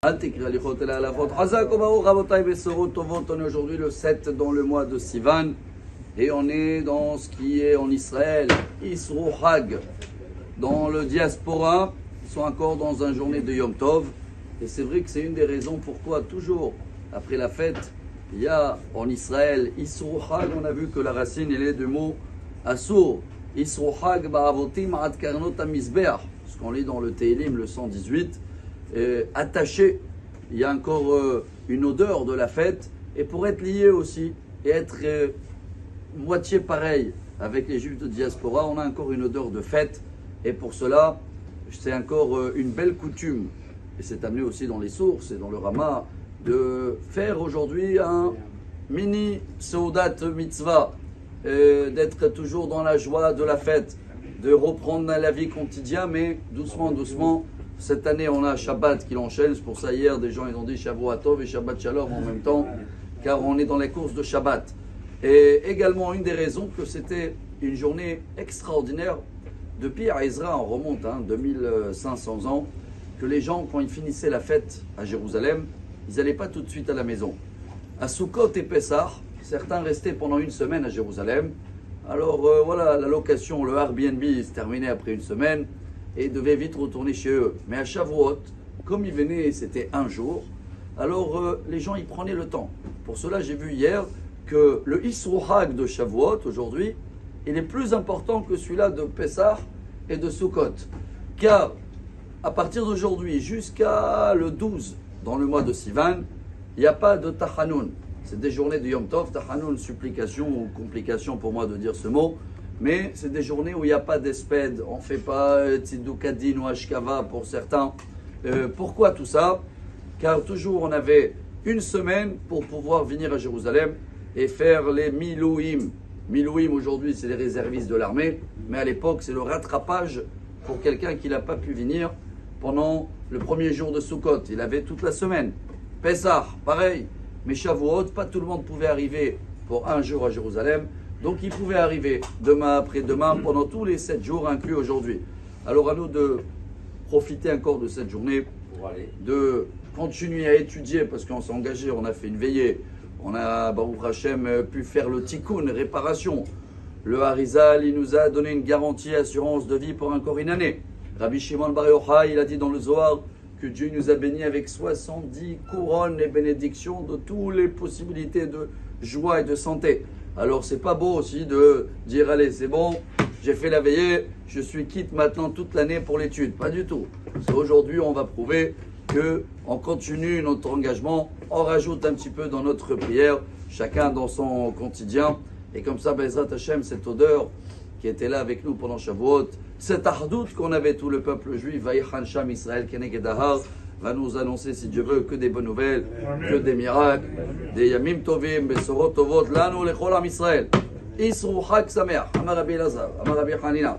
On est aujourd'hui le 7 dans le mois de Sivan et on est dans ce qui est en Israël, Isro Hag. Dans le diaspora, ils sont encore dans une journée de Yom Tov. Et c'est vrai que c'est une des raisons pourquoi toujours après la fête, il y a en Israël Isro Hag. On a vu que la racine elle est du mot Asur. Isro Hag ba'avotim ad karnot hamizbeach. Ce qu'on lit dans le Teilim, le 118. Attaché, il y a encore une odeur de la fête, et pour être lié aussi et être moitié pareil avec les juifs de diaspora, on a encore une odeur de fête, et pour cela c'est encore une belle coutume, et c'est amené aussi dans les sources et dans le Rama, de faire aujourd'hui un mini Seudat Mitzvah, d'être toujours dans la joie de la fête, de reprendre la vie quotidienne, mais doucement, doucement. Cette année, on a Shabbat qui l'enchaîne. C'est pour ça, hier, des gens ils ont dit Shavuot Tov et Shabbat Shalom en même temps, car on est dans les courses de Shabbat. Et également, une des raisons que c'était une journée extraordinaire. Depuis à Ezra, on remonte 2500 ans, que les gens, quand ils finissaient la fête à Jérusalem, ils n'allaient pas tout de suite à la maison. À Sukkot et Pessah, certains restaient pendant une semaine à Jérusalem. Alors voilà, la location, le Airbnb se terminait après une semaine et devaient vite retourner chez eux. Mais à Shavuot, comme ils venaient, c'était un jour, alors les gens ils prenaient le temps. Pour cela, j'ai vu hier que le Isro Hag de Shavuot, aujourd'hui, il est plus important que celui-là de Pessah et de Sukkot. Car à partir d'aujourd'hui jusqu'à le 12, dans le mois de Sivan, il n'y a pas de Tachanun. C'est des journées de Yom Tov, Tachanun, supplication ou complication pour moi de dire ce mot. Mais c'est des journées où il n'y a pas d'espède, on ne fait pas Tzidukadin ou Ashkava pour certains. Pourquoi tout ça? Car toujours on avait une semaine pour pouvoir venir à Jérusalem et faire les Milouim. Milouim aujourd'hui c'est les réservistes de l'armée, mais à l'époque c'est le rattrapage pour quelqu'un qui n'a pas pu venir pendant le premier jour de Sukkot. Il avait toute la semaine. Pessah, pareil. Mais Shavuot, pas tout le monde pouvait arriver pour un jour à Jérusalem. Donc il pouvait arriver demain, après-demain, pendant tous les 7 jours inclus aujourd'hui. Alors à nous de profiter encore de cette journée, de continuer à étudier, parce qu'on s'est engagé, on a fait une veillée, on a, Baruch Hashem, pu faire le tikkun, réparation. Le Harizal, il nous a donné une garantie, assurance de vie pour encore une année. Rabbi Shimon Bar Yochai, il a dit dans le Zohar que Dieu nous a bénis avec 70 couronnes et bénédictions de toutes les possibilités de joie et de santé. Alors c'est pas beau aussi de dire allez c'est bon, j'ai fait la veillée, je suis quitte maintenant toute l'année pour l'étude. Pas du tout. Aujourd'hui on va prouver qu'on continue notre engagement, on rajoute un petit peu dans notre prière, chacun dans son quotidien. Et comme ça, Bezrat Hashem, cette odeur qui était là avec nous pendant Shavuot, cette ardoute qu'on avait tout le peuple juif, Vaïchan Sham Israël Keneged Ahar, va nous annoncer, si Dieu veut, que des bonnes nouvelles, que des miracles, des Yamim Tovim, Besorot Tovot, Lanu Lechol Am Israël. Isru Chag Sameach, Amar Rabbi Elazar, Amar Rabbi Hanina.